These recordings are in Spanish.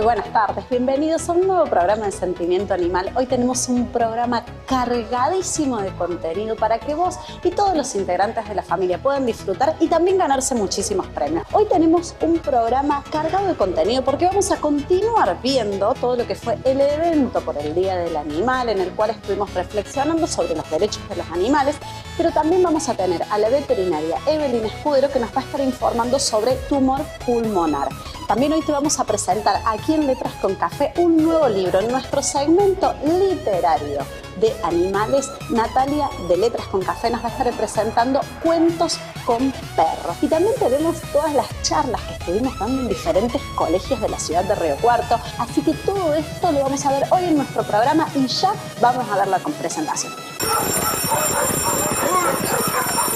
Muy buenas tardes, bienvenidos a un nuevo programa de Sentimiento Animal. Hoy tenemos un programa cargadísimo de contenido para que vos y todos los integrantes de la familia puedan disfrutar y también ganarse muchísimos premios. Hoy tenemos un programa cargado de contenido porque vamos a continuar viendo todo lo que fue el evento por el Día del Animal, en el cual estuvimos reflexionando sobre los derechos de los animales, pero también vamos a tener a la veterinaria Evelyn Escudero, que nos va a estar informando sobre tumor pulmonar. También hoy te vamos a presentar aquí en Letras con Café un nuevo libro en nuestro segmento literario de animales. Natalia de Letras con Café nos va a estar presentando Cuentos con Perros. Y también tenemos todas las charlas que estuvimos dando en diferentes colegios de la ciudad de Río Cuarto. Así que todo esto lo vamos a ver hoy en nuestro programa y ya vamos a verla con presentación.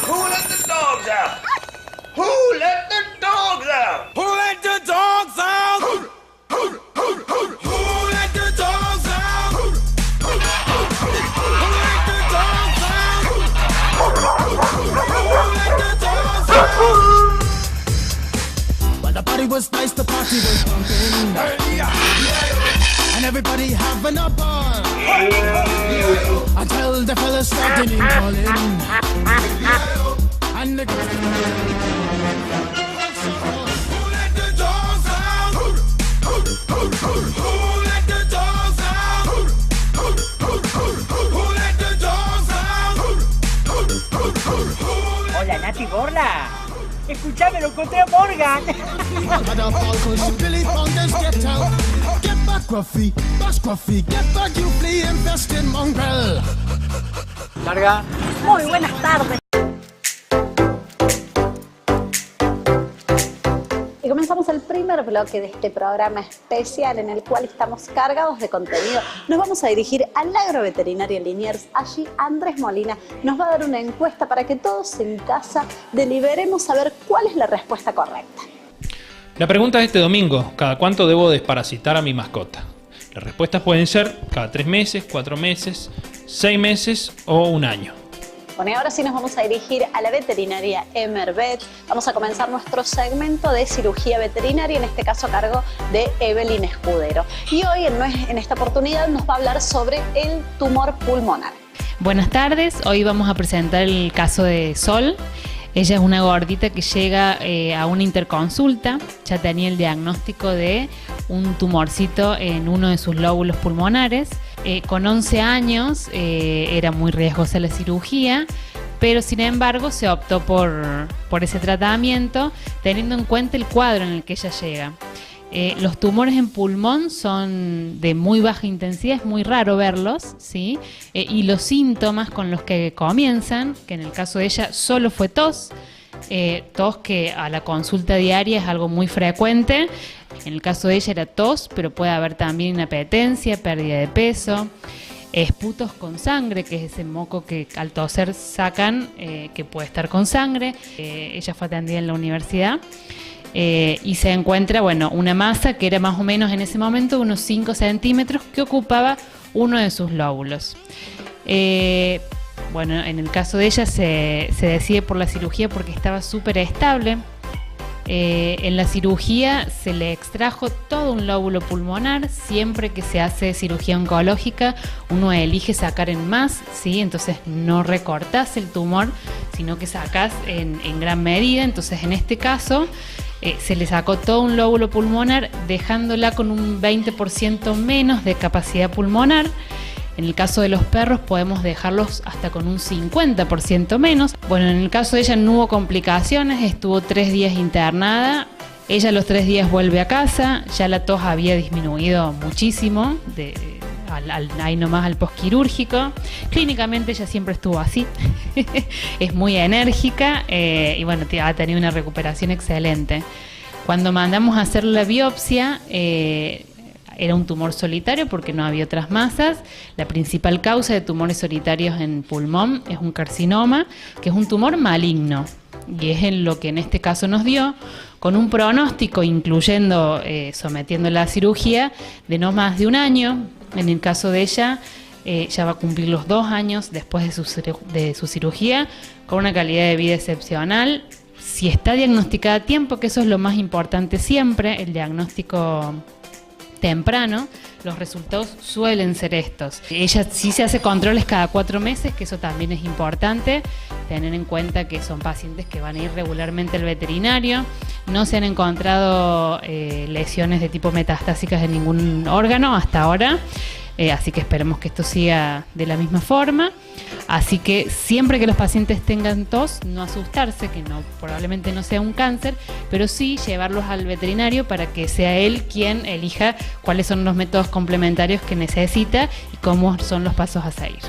Who let the dogs out? Who let the dogs out? Who let the dogs out? Who let the dogs out? Who let the dogs out? Who let the dogs out? Well, the party was nice, the party was pumping, and everybody having a ball until the fellas started calling, and the Hola, Nati Gorla. Escuchame, lo encontré a Morgan. Get back, Gruffy, bash Gruffy, get back, you flea infested mongrel. Larga. Muy buenas tardes. Y comenzamos el primer bloque de este programa especial en el cual estamos cargados de contenido. Nos vamos a dirigir al agroveterinario Liniers. Allí Andrés Molina nos va a dar una encuesta para que todos en casa deliberemos a ver cuál es la respuesta correcta. La pregunta es este domingo: ¿cada cuánto debo desparasitar a mi mascota? Las respuestas pueden ser cada 3 meses, 4 meses, 6 meses o un año. Bueno, y ahora sí nos vamos a dirigir a la veterinaria Emervet. Vamos a comenzar nuestro segmento de cirugía veterinaria, en este caso a cargo de Evelyn Escudero. Y hoy, en esta oportunidad, nos va a hablar sobre el tumor pulmonar. Buenas tardes, hoy vamos a presentar el caso de Sol. Ella es una gordita que llega a una interconsulta, ya tenía el diagnóstico de un tumorcito en uno de sus lóbulos pulmonares. Con 11 años era muy riesgosa la cirugía, pero sin embargo se optó por ese tratamiento teniendo en cuenta el cuadro en el que ella llega. Los tumores en pulmón son de muy baja intensidad, es muy raro verlos, ¿sí? Y los síntomas con los que comienzan, que en el caso de ella solo fue tos que a la consulta diaria es algo muy frecuente. En el caso de ella era tos, pero puede haber también inapetencia, pérdida de peso, esputos con sangre, que es ese moco que al toser sacan, que puede estar con sangre. Ella fue atendida en la universidad. Y se encuentra, una masa que era más o menos en ese momento unos 5 centímetros que ocupaba uno de sus lóbulos. En el caso de ella se decide por la cirugía porque estaba súper estable. En la cirugía se le extrajo todo un lóbulo pulmonar. Siempre que se hace cirugía oncológica uno elige sacar en más, ¿sí? Entonces no recortás el tumor, sino que sacás en gran medida. Entonces en este caso se le sacó todo un lóbulo pulmonar, dejándola con un 20% menos de capacidad pulmonar. En el caso de los perros podemos dejarlos hasta con un 50% menos. Bueno, en el caso de ella no hubo complicaciones, estuvo 3 días internada. Ella a los 3 días vuelve a casa, ya la tos había disminuido muchísimo, ahí nomás al posquirúrgico. Clínicamente ella siempre estuvo así, es muy enérgica y ha tenido una recuperación excelente. Cuando mandamos a hacer la biopsia, era un tumor solitario porque no había otras masas. La principal causa de tumores solitarios en pulmón es un carcinoma, que es un tumor maligno, y es en lo que en este caso nos dio, con un pronóstico incluyendo sometiéndola a cirugía de no más de un año. En el caso de ella ya va a cumplir los 2 años después de su cirugía, con una calidad de vida excepcional. Si está diagnosticada a tiempo, que eso es lo más importante siempre, el diagnóstico temprano, los resultados suelen ser estos. Ella sí se hace controles cada 4 meses, que eso también es importante, tener en cuenta que son pacientes que van a ir regularmente al veterinario. No se han encontrado lesiones de tipo metastásicas en ningún órgano hasta ahora. Así que esperemos que esto siga de la misma forma. Así que siempre que los pacientes tengan tos, no asustarse, que probablemente no sea un cáncer, pero sí llevarlos al veterinario para que sea él quien elija cuáles son los métodos complementarios que necesita y cómo son los pasos a seguir.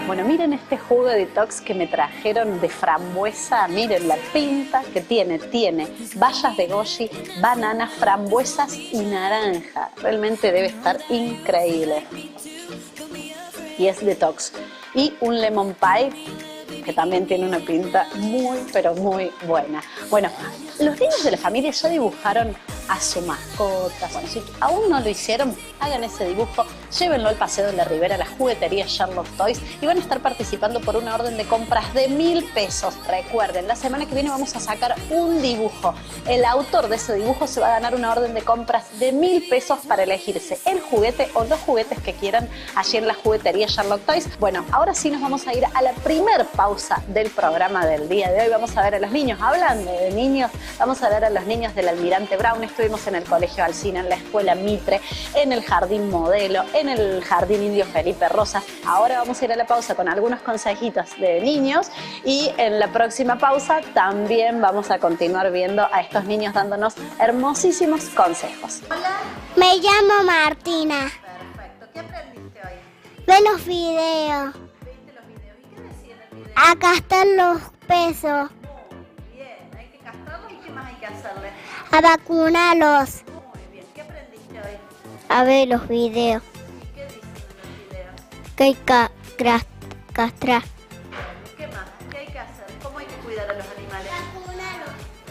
Bueno, miren este jugo de detox que me trajeron de frambuesa. Miren la pinta que tiene. Tiene bayas de goji, banana, frambuesas y naranja. Realmente debe estar increíble. Y es detox. Y un lemon pie que también tiene una pinta muy, pero muy buena. Bueno, los niños de la familia ya dibujaron a su mascota. Bueno, si aún no lo hicieron, hagan ese dibujo, llévenlo al Paseo de la Ribera, a la juguetería Sherlock Toys, y van a estar participando por una orden de compras de 1.000 pesos. Recuerden, la semana que viene vamos a sacar un dibujo. El autor de ese dibujo se va a ganar una orden de compras de 1.000 pesos para elegirse el juguete o los juguetes que quieran allí en la juguetería Sherlock Toys. Bueno, ahora sí nos vamos a ir a la primer pausa del programa del día de hoy. Vamos a ver a los niños, hablando de niños, vamos a ver a los niños del Almirante Brown. Estuvimos en el Colegio Alsina, en la Escuela Mitre, en el Jardín Modelo, en el Jardín Indio Felipe Rosas. Ahora vamos a ir a la pausa con algunos consejitos de niños y en la próxima pausa también vamos a continuar viendo a estos niños dándonos hermosísimos consejos. Hola. Me llamo Martina. Perfecto. ¿Qué aprendiste hoy? Ve los videos. ¿Viste los videos? ¿Y qué decía en el video? Acá están los pesos. Muy bien. Hay que castrarlos y ¿qué más hay que hacerle? A vacunarlos. Muy bien. ¿Qué aprendiste hoy? A ver los videos. ¿Y qué dicen en los videos? Que hay que castrar. ¿Qué más? ¿Qué hay que hacer? ¿Cómo hay que cuidar a los animales?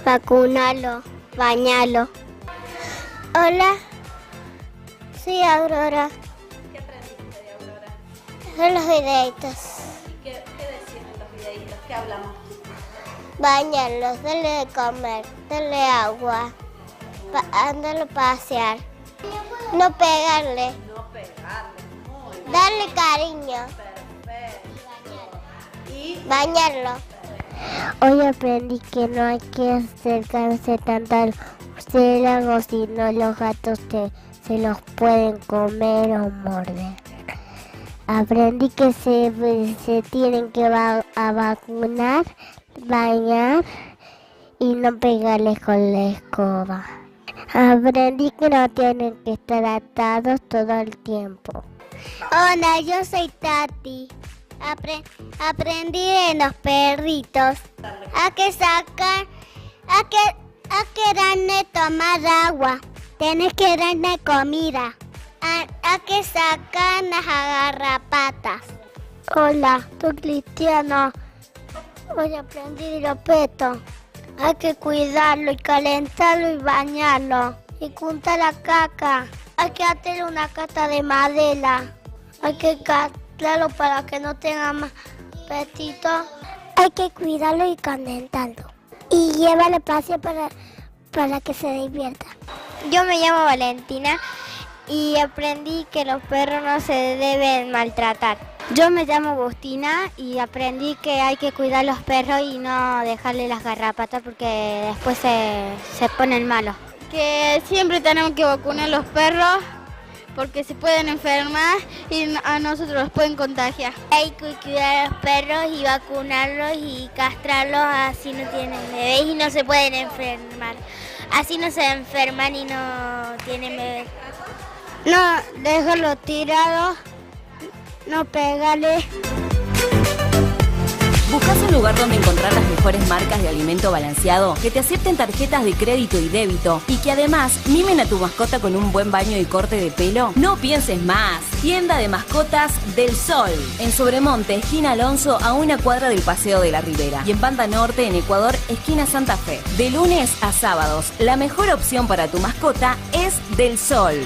Vacunarlos. Bañarlos. Hola. Soy Aurora. ¿Qué aprendiste de Aurora? Son los videitos. ¿Y qué decían en los videitos? ¿Qué hablamos? Bañarlos, darle de comer, darle agua, andarlo a pasear. No pegarle. No pegarle. Muy bien. Darle cariño. Perfecto. Y Bañarlo. Hoy aprendí que no hay que acercarse tanto al murciélago, sino los gatos se los pueden comer o morder. Aprendí que se tienen que a vacunar, bañar y no pegarles con la escoba. Aprendí que no tienen que estar atados todo el tiempo. Hola, yo soy Tati. Aprendí de los perritos a que darle tomar agua, tenés que darle comida, a que sacar las garrapatas. Hola, soy Cristiano. Hoy aprendí de los petos. Hay que cuidarlo y calentarlo y bañarlo y juntar la caca. Hay que hacerle una cata de madera. Hay que castrarlo para que no tenga más petito. Hay que cuidarlo y calentarlo. Y llevarle espacio para que se divierta. Yo me llamo Valentina y aprendí que los perros no se deben maltratar. Yo me llamo Agustina y aprendí que hay que cuidar los perros y no dejarle las garrapatas porque después se ponen malos. Que siempre tenemos que vacunar a los perros porque se pueden enfermar y a nosotros los pueden contagiar. Hay que cuidar a los perros y vacunarlos y castrarlos, así no tienen bebés y no se pueden enfermar. Así no se enferman y no tienen bebés. No dejarlos tirados, no pegarles. ¿Buscas un lugar donde encontrar las mejores marcas de alimento balanceado, que te acepten tarjetas de crédito y débito y que además mimen a tu mascota con un buen baño y corte de pelo? No pienses más. Tienda de mascotas del Sol. En Sobremonte, esquina Alonso, a 1 cuadra del Paseo de la Ribera. Y en Banda Norte, en Ecuador, esquina Santa Fe. De lunes a sábados, la mejor opción para tu mascota es del Sol.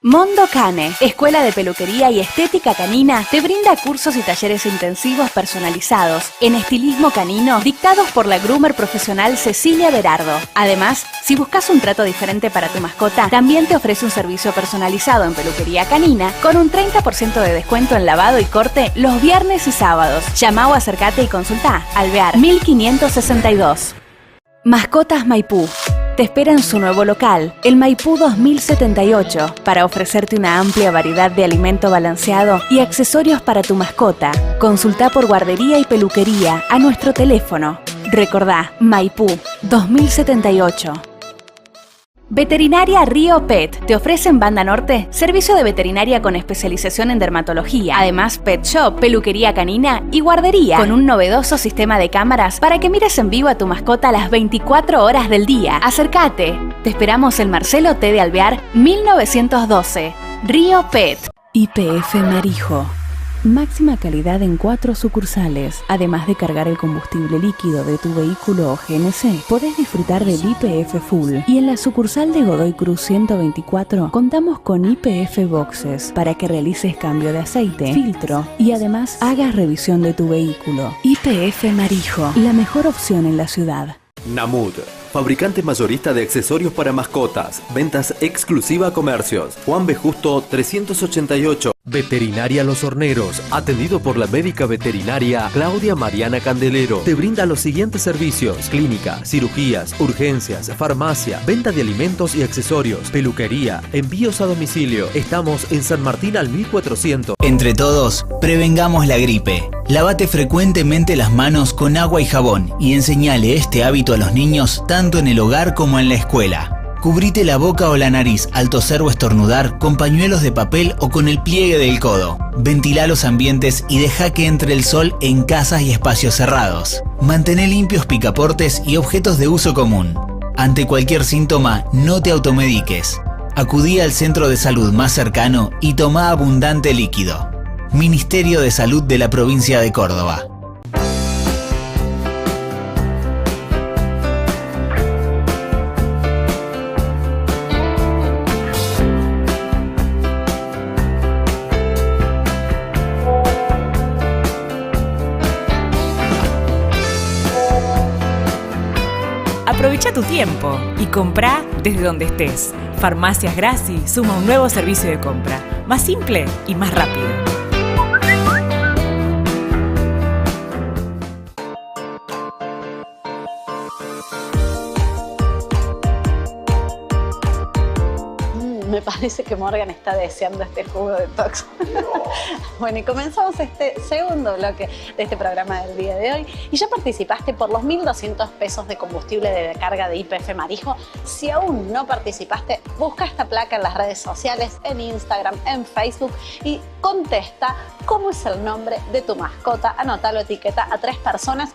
Mondo Cane, escuela de peluquería y estética canina, te brinda cursos y talleres intensivos personalizados en estilismo canino dictados por la groomer profesional Cecilia Berardo. Además, si buscas un trato diferente para tu mascota, también te ofrece un servicio personalizado en peluquería canina con un 30% de descuento en lavado y corte los viernes y sábados. Llama o acércate y consulta. Alvear 1562. Mascotas Maipú. Te espera en su nuevo local, el Maipú 2078, para ofrecerte una amplia variedad de alimento balanceado y accesorios para tu mascota. Consulta por guardería y peluquería a nuestro teléfono. Recordá, Maipú 2078. Veterinaria Río Pet te ofrece en Banda Norte servicio de veterinaria con especialización en dermatología. Además, pet shop, peluquería canina y guardería con un novedoso sistema de cámaras para que mires en vivo a tu mascota las 24 horas del día. Acércate. Te esperamos en Marcelo T. de Alvear 1912. Río Pet. YPF Marijo. Máxima calidad en 4 sucursales. Además de cargar el combustible líquido de tu vehículo o GNC, podés disfrutar del YPF Full. Y en la sucursal de Godoy Cruz 124 contamos con YPF Boxes para que realices cambio de aceite, filtro y además hagas revisión de tu vehículo. YPF Marijo, la mejor opción en la ciudad. Namud, fabricante mayorista de accesorios para mascotas, ventas exclusiva a comercios. Juan B. Justo 388. Veterinaria Los Horneros, atendido por la médica veterinaria Claudia Mariana Candelero. Te brinda los siguientes servicios: clínica, cirugías, urgencias, farmacia, venta de alimentos y accesorios, peluquería, envíos a domicilio. Estamos en San Martín al 1400. Entre todos, prevengamos la gripe. Lávate frecuentemente las manos con agua y jabón y enseñale este hábito a los niños tanto en el hogar como en la escuela. Cubrite la boca o la nariz al toser o estornudar con pañuelos de papel o con el pliegue del codo. Ventila los ambientes y deja que entre el sol en casas y espacios cerrados. Mantén limpios picaportes y objetos de uso común. Ante cualquier síntoma, no te automediques. Acudí al centro de salud más cercano y toma abundante líquido. Ministerio de Salud de la Provincia de Córdoba. Aprovecha tu tiempo y comprá desde donde estés. Farmacias Graci suma un nuevo servicio de compra, más simple y más rápido. Me parece que Morgan está deseando este jugo de detox. Bueno, y comenzamos este segundo bloque de este programa del día de hoy. Y ya participaste por los 1.200 pesos de combustible de carga de YPF Marijo. Si aún no participaste, busca esta placa en las redes sociales, en Instagram, en Facebook y contesta cómo es el nombre de tu mascota. Anótalo, etiqueta a 3 personas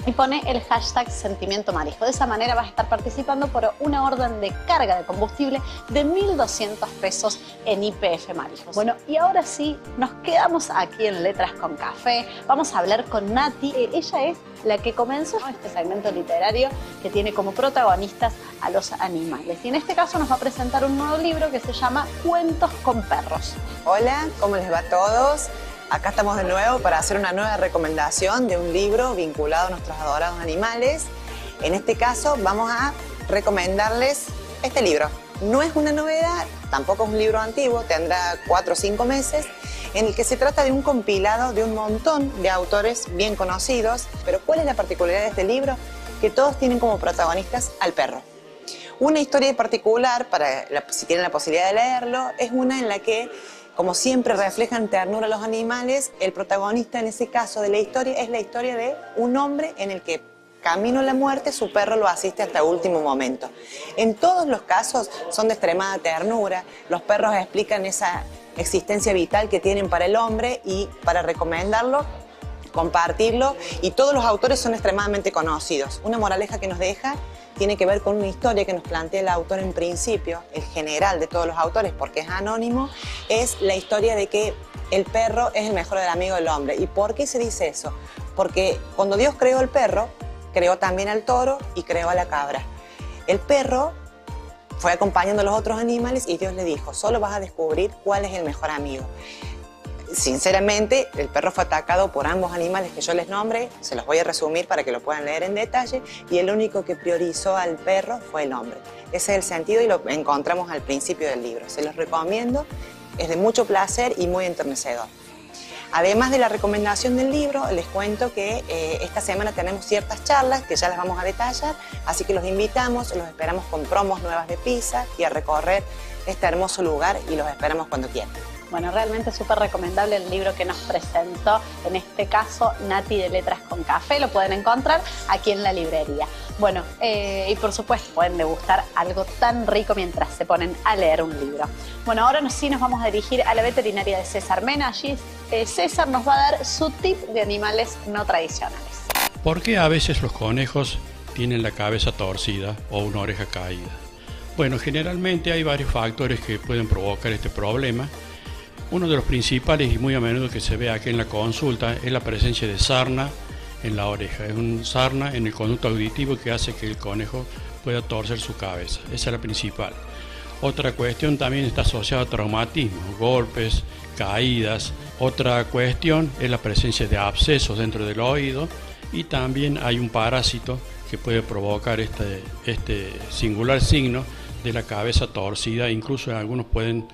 y pone el hashtag Sentimiento Marijo. De esa manera vas a estar participando por una orden de carga de combustible de 1.200 pesos en YPF Marijo. Bueno, y ahora sí, nos quedamos aquí en Letras con Café. Vamos a hablar con Nati. Ella es la que comenzó este segmento literario que tiene como protagonistas a los animales. Y en este caso nos va a presentar un nuevo libro que se llama Cuentos con Perros. Hola, ¿cómo les va a todos? Acá estamos de nuevo para hacer una nueva recomendación de un libro vinculado a nuestros adorados animales. En este caso vamos a recomendarles este libro. No es una novedad, tampoco es un libro antiguo, tendrá 4 o 5 meses, en el que se trata de un compilado de un montón de autores bien conocidos. Pero ¿cuál es la particularidad de este libro? Que todos tienen como protagonistas al perro. Una historia en particular, si tienen la posibilidad de leerlo, es una en la que, como siempre reflejan ternura a los animales, el protagonista en ese caso de la historia es la historia de un hombre en el que, camino a la muerte, su perro lo asiste hasta el último momento. En todos los casos son de extremada ternura, los perros explican esa existencia vital que tienen para el hombre y para recomendarlo, compartirlo, y todos los autores son extremadamente conocidos. Una moraleja que nos deja tiene que ver con una historia que nos plantea el autor en principio, el general de todos los autores, porque es anónimo, es la historia de que el perro es el mejor amigo del hombre. ¿Y por qué se dice eso? Porque cuando Dios creó el perro, creó también al toro y creó a la cabra. El perro fue acompañando a los otros animales y Dios le dijo, solo vas a descubrir cuál es el mejor amigo. Sinceramente, el perro fue atacado por ambos animales que yo les nombré, se los voy a resumir para que lo puedan leer en detalle, y el único que priorizó al perro fue el hombre. Ese es el sentido y lo encontramos al principio del libro. Se los recomiendo, es de mucho placer y muy enternecedor. Además de la recomendación del libro, les cuento que esta semana tenemos ciertas charlas que ya las vamos a detallar, así que los invitamos, los esperamos con promos nuevas de pizza y a recorrer este hermoso lugar y los esperamos cuando quieran. Bueno, realmente súper recomendable el libro que nos presentó, en este caso Nati de Letras con Café, lo pueden encontrar aquí en la librería. Bueno, y por supuesto pueden degustar algo tan rico mientras se ponen a leer un libro. Bueno, ahora sí nos vamos a dirigir a la veterinaria de César Mena. Allí César nos va a dar su tip de animales no tradicionales. ¿Por qué a veces los conejos tienen la cabeza torcida o una oreja caída? Bueno, generalmente hay varios factores que pueden provocar este problema. Uno de los principales y muy a menudo que se ve aquí en la consulta es la presencia de sarna en la oreja. Es un sarna en el conducto auditivo que hace que el conejo pueda torcer su cabeza. Esa es la principal. Otra cuestión también está asociada a traumatismo, golpes, caídas. Otra cuestión es la presencia de abscesos dentro del oído y también hay un parásito que puede provocar este singular signo de la cabeza torcida. Incluso algunos pueden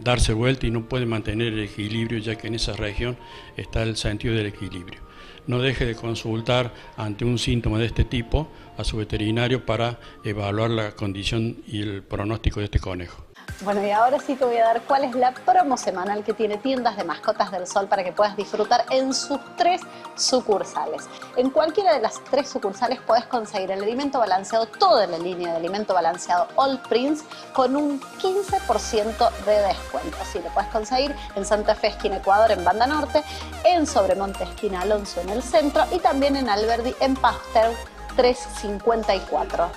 darse vuelta y no pueden mantener el equilibrio, ya que en esa región está el sentido del equilibrio. No deje de consultar ante un síntoma de este tipo a su veterinario para evaluar la condición y el pronóstico de este conejo. Bueno, y ahora sí te voy a dar cuál es la promo semanal que tiene Tiendas de Mascotas del Sol para que puedas disfrutar en sus 3 sucursales. En cualquiera de las 3 sucursales puedes conseguir el alimento balanceado, toda la línea de alimento balanceado All Prince, con un 15% de descuento. Sí, lo puedes conseguir en Santa Fe, esquina Ecuador, en Banda Norte, en Sobremonte, esquina Alonso, en el centro, y también en Alberdi, en Pasteur 354.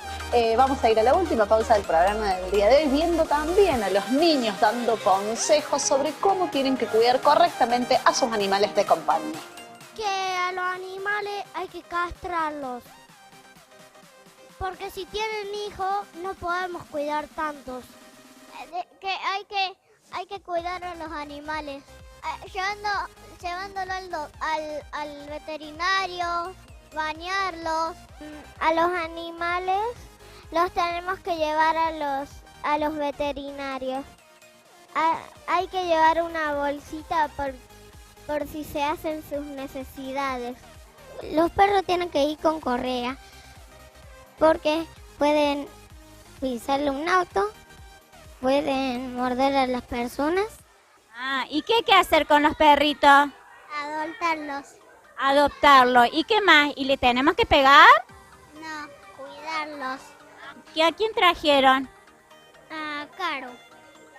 Vamos a ir a la última pausa del programa del día de hoy, viendo también a los niños dando consejos sobre cómo tienen que cuidar correctamente a sus animales de compañía. Que a los animales hay que castrarlos, porque si tienen hijos no podemos cuidar tantos. Que hay que cuidar a los animales, llevándolo al veterinario, bañarlos. A los animales los tenemos que llevar a los veterinarios. Hay que llevar una bolsita por si se hacen sus necesidades. Los perros tienen que ir con correa porque pueden pisarle un auto, pueden morder a las personas. ¿Y qué hay que hacer con los perritos? Adoptarlos. ¿Y qué más? ¿Y le tenemos que pegar? No, cuidarlos. ¿Y a quién trajeron? A Caro.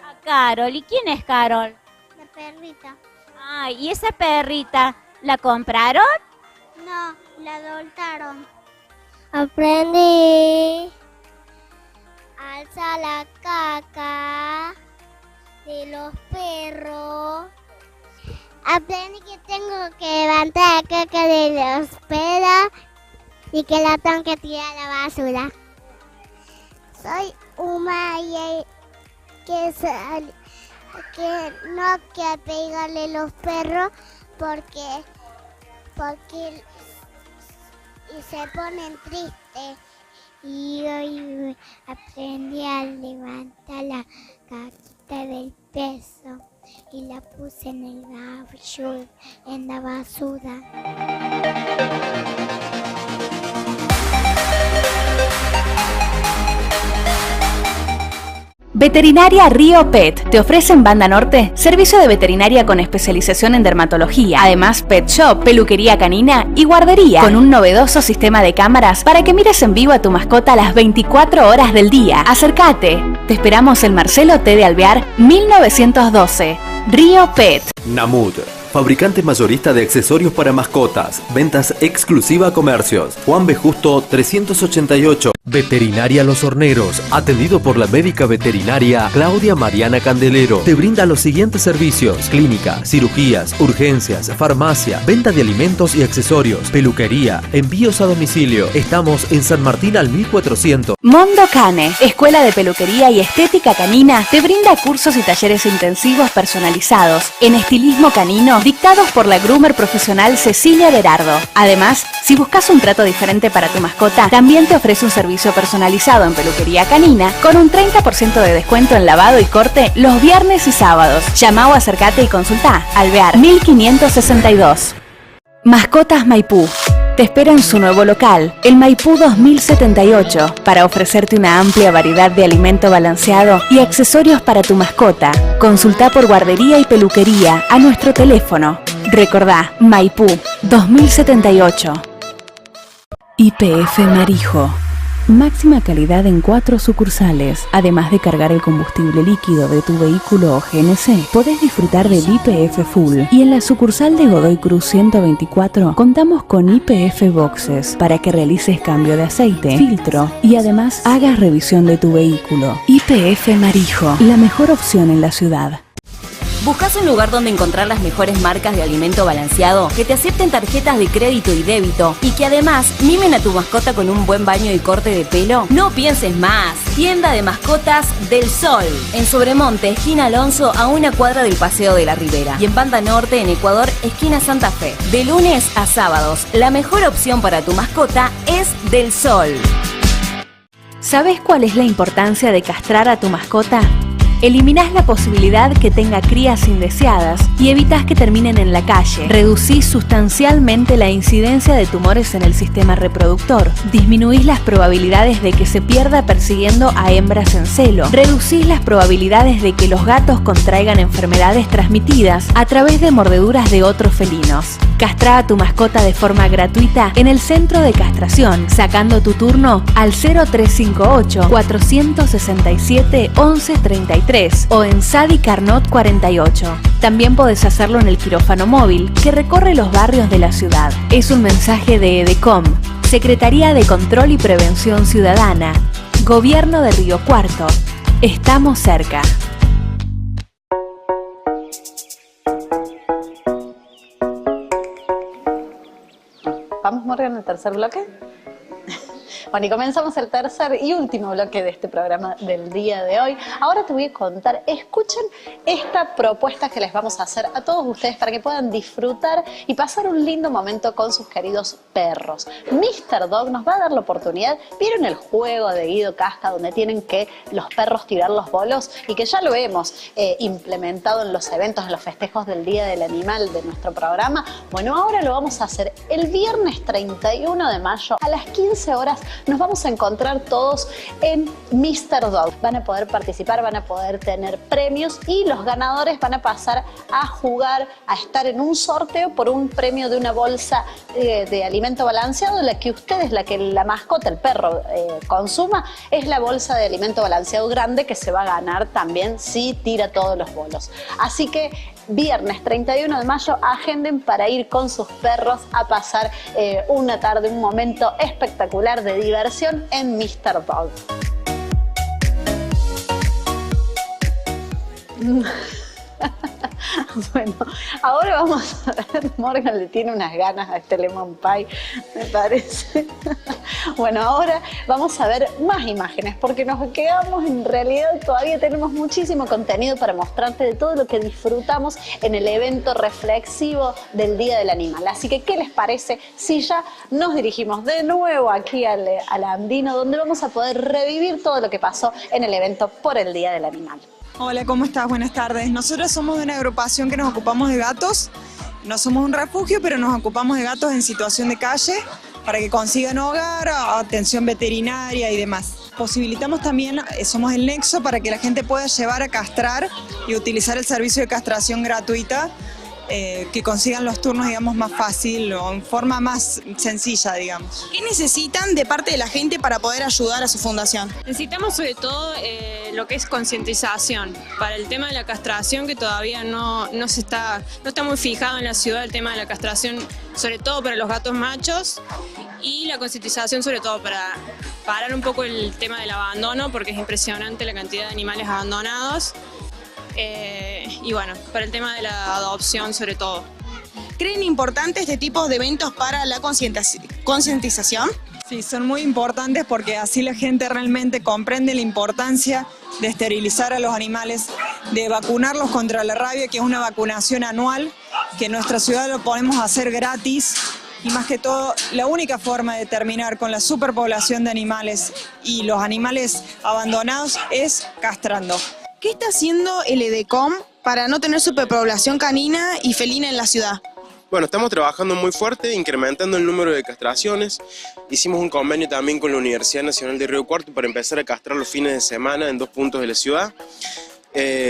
A Carol. ¿Y quién es Carol? La perrita. ¿Y esa perrita la compraron? No, la adoptaron. Aprendí a alzar la caca de los perros. Aprendí que tengo que levantar la caca de los perros y que la tengo que tirar a la basura. Soy una que no hay que pegarle los perros porque se ponen tristes. Y hoy aprendí a levantar la caquita del peso y la puse en la basura. Veterinaria Río Pet te ofrece en Banda Norte servicio de veterinaria con especialización en dermatología, además pet shop, peluquería canina y guardería, con un novedoso sistema de cámaras para que mires en vivo a tu mascota las 24 horas del día. Acércate, te esperamos en Marcelo T. de Alvear 1912. Río Pet. Namud, fabricante mayorista de accesorios para mascotas, ventas exclusiva a comercios. Juan B. Justo 388. Veterinaria Los Horneros, atendido por la médica veterinaria Claudia Mariana Candelero. Te brinda los siguientes servicios: clínica, cirugías, urgencias, farmacia, venta de alimentos y accesorios, peluquería, envíos a domicilio. Estamos en San Martín al 1400. Mondo Cane, escuela de peluquería y estética canina, te brinda cursos y talleres intensivos personalizados en estilismo canino dictados por la groomer profesional Cecilia Berardo. Además, si buscas un trato diferente para tu mascota, también te ofrece un servicio personalizado en peluquería canina con un 30% de descuento en lavado y corte los viernes y sábados. Llama o acércate y consulta. Alvear 1562. Mascotas Maipú te espera en su nuevo local, el Maipú 2078, para ofrecerte una amplia variedad de alimento balanceado y accesorios para tu mascota. Consulta por guardería y peluquería a nuestro teléfono. Recordá, Maipú 2078. YPF Marijo. Máxima calidad en 4 sucursales. Además de cargar el combustible líquido de tu vehículo o GNC, podés disfrutar del YPF Full. Y en la sucursal de Godoy Cruz 124 contamos con YPF Boxes para que realices cambio de aceite, filtro y además hagas revisión de tu vehículo. YPF Marijo, la mejor opción en la ciudad. ¿Buscas un lugar donde encontrar las mejores marcas de alimento balanceado, que te acepten tarjetas de crédito y débito y que además mimen a tu mascota con un buen baño y corte de pelo? No pienses más. Tienda de mascotas del Sol. En Sobremonte, esquina Alonso, a una cuadra del Paseo de la Ribera. Y en Banda Norte, en Ecuador, esquina Santa Fe. De lunes a sábados, la mejor opción para tu mascota es del Sol. ¿Sabes cuál es la importancia de castrar a tu mascota? Eliminás la posibilidad que tenga crías indeseadas y evitás que terminen en la calle. Reducís sustancialmente la incidencia de tumores en el sistema reproductor. Disminuís las probabilidades de que se pierda persiguiendo a hembras en celo. Reducís las probabilidades de que los gatos contraigan enfermedades transmitidas a través de mordeduras de otros felinos. Castrá a tu mascota de forma gratuita en el centro de castración, sacando tu turno al 0358 467 1133 o en Sadi Carnot 48. También podés hacerlo en el quirófano móvil que recorre los barrios de la ciudad. Es un mensaje de EDECOM, Secretaría de Control y Prevención Ciudadana, Gobierno de Río Cuarto. Estamos cerca. ¿Vamos, Morgan, al tercer bloque? Bueno, y comenzamos el tercer y último bloque de este programa del día de hoy. Ahora te voy a contar, escuchen esta propuesta que les vamos a hacer a todos ustedes para que puedan disfrutar y pasar un lindo momento con sus queridos perros. Mr. Dog nos va a dar la oportunidad. ¿Vieron el juego de Guido Casca donde tienen que los perros tirar los bolos? Y que ya lo hemos implementado en los eventos, en los festejos del Día del Animal de nuestro programa. Bueno, ahora lo vamos a hacer el viernes 31 de mayo a las 15 horas. Nos vamos a encontrar todos en Mr. Dog. Van a poder participar, van a poder tener premios y los ganadores van a pasar a jugar, a estar en un sorteo por un premio de una bolsa de alimento balanceado, la que ustedes, la que la mascota, el perro, consuma, es la bolsa de alimento balanceado grande que se va a ganar también si tira todos los bolos. Así que viernes 31 de mayo, agenden para ir con sus perros a pasar una tarde, un momento espectacular de diversión en Mr. Dog. Bueno, ahora vamos a ver, Morgan le tiene unas ganas a este lemon pie, me parece. Bueno, ahora vamos a ver más imágenes porque nos quedamos, en realidad todavía tenemos muchísimo contenido para mostrarte de todo lo que disfrutamos en el evento reflexivo del Día del Animal. Así que, ¿qué les parece si ya nos dirigimos de nuevo aquí al Andino, donde vamos a poder revivir todo lo que pasó en el evento por el Día del Animal? Hola, ¿cómo estás? Buenas tardes. Nosotros somos de una agrupación que nos ocupamos de gatos. No somos un refugio, pero nos ocupamos de gatos en situación de calle para que consigan hogar, atención veterinaria y demás. Posibilitamos también, somos el nexo para que la gente pueda llevar a castrar y utilizar el servicio de castración gratuita que consigan los turnos, digamos, más fácil o en forma más sencilla, digamos. ¿Qué necesitan de parte de la gente para poder ayudar a su fundación? Necesitamos sobre todo lo que es concientización para el tema de la castración, que todavía no está muy fijado en la ciudad el tema de la castración, sobre todo para los gatos machos, y la concientización sobre todo para parar un poco el tema del abandono, porque es impresionante la cantidad de animales abandonados. Y bueno, para el tema de la adopción sobre todo. ¿Creen importante este tipo de eventos para la concientización? Sí, son muy importantes porque así la gente realmente comprende la importancia de esterilizar a los animales, de vacunarlos contra la rabia, que es una vacunación anual, que en nuestra ciudad lo podemos hacer gratis. Y más que todo, la única forma de terminar con la superpoblación de animales y los animales abandonados es castrando. ¿Qué está haciendo el EDECOM para no tener superpoblación canina y felina en la ciudad? Bueno, estamos trabajando muy fuerte, incrementando el número de castraciones. Hicimos un convenio también con la Universidad Nacional de Río Cuarto para empezar a castrar los fines de semana en 2 puntos de la ciudad.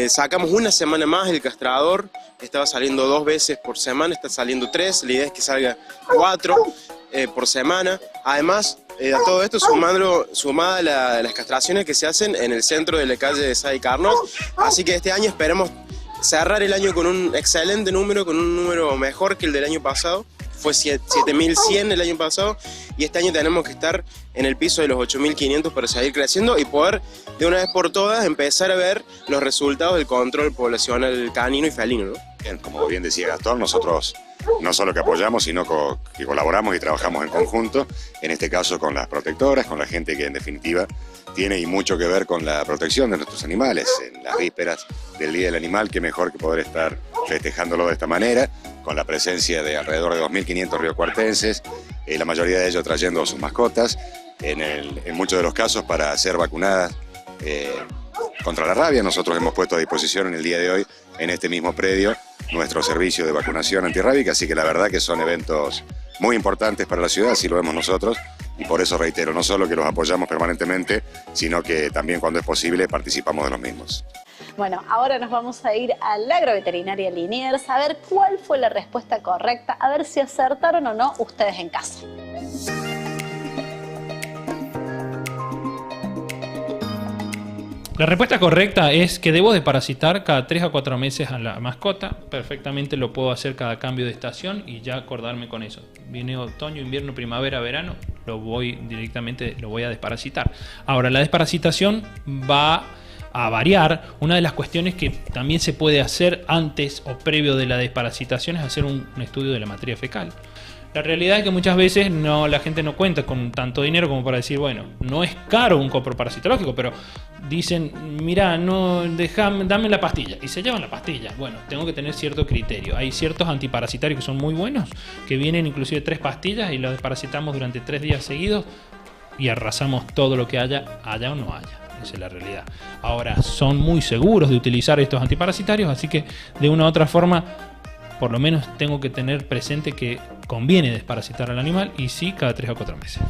Sacamos una semana más el castrador, estaba saliendo 2 veces por semana, está saliendo 3, la idea es que salga 4 por semana. Además, a todo esto sumada las castraciones que se hacen en el centro de la calle de Sá y Carnot, así que este año esperemos cerrar el año con un excelente número, con un número mejor que el del año pasado. Fue 7.100 el año pasado y este año tenemos que estar en el piso de los 8.500 para seguir creciendo y poder de una vez por todas empezar a ver los resultados del control poblacional canino y felino, ¿no? Bien, como bien decía Gastón, nosotros no solo que apoyamos, sino que colaboramos y trabajamos en conjunto, en este caso con las protectoras, con la gente que en definitiva tiene y mucho que ver con la protección de nuestros animales. En las vísperas del Día del Animal, qué mejor que poder estar festejándolo de esta manera, con la presencia de alrededor de 2.500 riocuartenses, la mayoría de ellos trayendo a sus mascotas, en muchos de los casos para ser vacunadas contra la rabia. Nosotros hemos puesto a disposición en el día de hoy, en este mismo predio, nuestro servicio de vacunación antirrábica, así que la verdad que son eventos muy importantes para la ciudad, así lo vemos nosotros, y por eso reitero, no solo que los apoyamos permanentemente, sino que también cuando es posible participamos de los mismos. Bueno, ahora nos vamos a ir al Agroveterinaria Liniers a ver cuál fue la respuesta correcta, a ver si acertaron o no ustedes en casa. La respuesta correcta es que debo desparasitar cada 3 a 4 meses a la mascota. Perfectamente lo puedo hacer cada cambio de estación y ya acordarme con eso. Viene otoño, invierno, primavera, verano, lo voy a desparasitar. Ahora, la desparasitación va a variar. Una de las cuestiones que también se puede hacer antes o previo de la desparasitación es hacer un estudio de la materia fecal. La realidad es que muchas veces la gente no cuenta con tanto dinero como para decir, bueno, no es caro un coproparasitológico, pero dicen, mira, dame la pastilla, y se llevan la pastilla. Bueno, tengo que tener cierto criterio. Hay ciertos antiparasitarios que son muy buenos, que vienen inclusive 3 pastillas y los desparasitamos durante 3 días seguidos y arrasamos todo lo que haya o no haya. Esa es la realidad. Ahora, son muy seguros de utilizar estos antiparasitarios, así que de una u otra forma, por lo menos tengo que tener presente que conviene desparasitar al animal y sí cada 3 o 4 meses.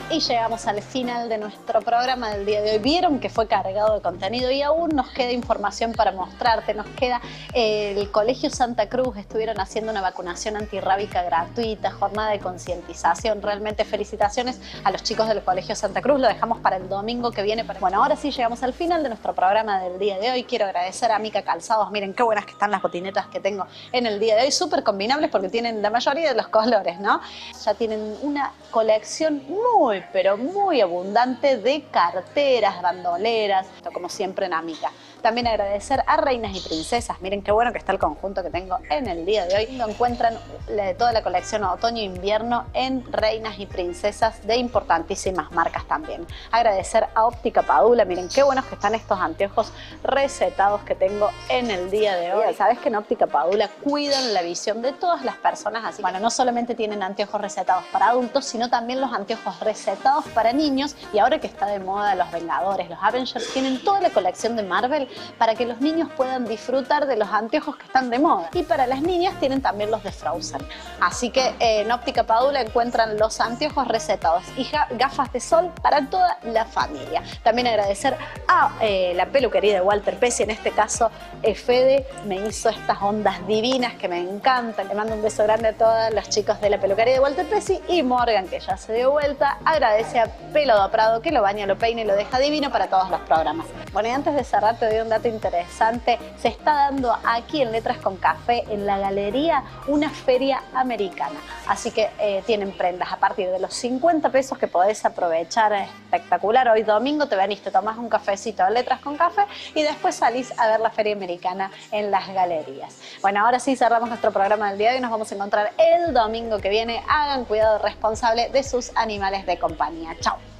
Y llegamos al final de nuestro programa del día de hoy. Vieron que fue cargado de contenido y aún nos queda información para mostrarte. Nos queda el Colegio Santa Cruz, estuvieron haciendo una vacunación antirrábica gratuita, jornada de concientización. Realmente felicitaciones a los chicos del Colegio Santa Cruz. Lo dejamos para el domingo que viene. Bueno, ahora sí llegamos al final de nuestro programa del día de hoy. Quiero agradecer a Mica Calzados. Miren qué buenas que están las botinetas que tengo en el día de hoy. Súper combinables porque tienen la mayoría de los colores, ¿no? Ya tienen una colección pero muy abundante de carteras, bandoleras, como siempre en Amica. También agradecer a Reinas y Princesas. Miren qué bueno que está el conjunto que tengo en el día de hoy. Lo encuentran toda la colección otoño e invierno en Reinas y Princesas de importantísimas marcas también. Agradecer a Óptica Padula. Miren qué buenos que están estos anteojos recetados que tengo en el día de hoy. Sabes que en Óptica Padula cuidan la visión de todas las personas. Así, bueno, no solamente tienen anteojos recetados para adultos, sino también los anteojos recetados para niños. Y ahora que está de moda los Vengadores, los Avengers, tienen toda la colección de Marvel para que los niños puedan disfrutar de los anteojos que están de moda. Y para las niñas tienen también los de Frozen. Así que en Óptica Padula encuentran los anteojos recetados y gafas de sol para toda la familia. También agradecer a la peluquería de Walter Pesci, en este caso Fede me hizo estas ondas divinas que me encantan. Le mando un beso grande a todos los chicos de la peluquería de Walter Pesci y Morgan, que ya se dio vuelta. Agradece a Pelo Prado, que lo baña, lo peina y lo deja divino para todos los programas. Bueno, y antes de cerrar te doy un dato interesante. Se está dando aquí en Letras con Café, en la galería, una feria americana. Así que tienen prendas a partir de los 50 pesos que podés aprovechar. Espectacular. Hoy domingo te venís, te tomás un cafecito a Letras con Café y después salís a ver la feria americana en las galerías. Bueno, ahora sí cerramos nuestro programa del día de hoy. Nos vamos a encontrar el domingo que viene. Hagan cuidado responsable de sus animales de compañía. Chao.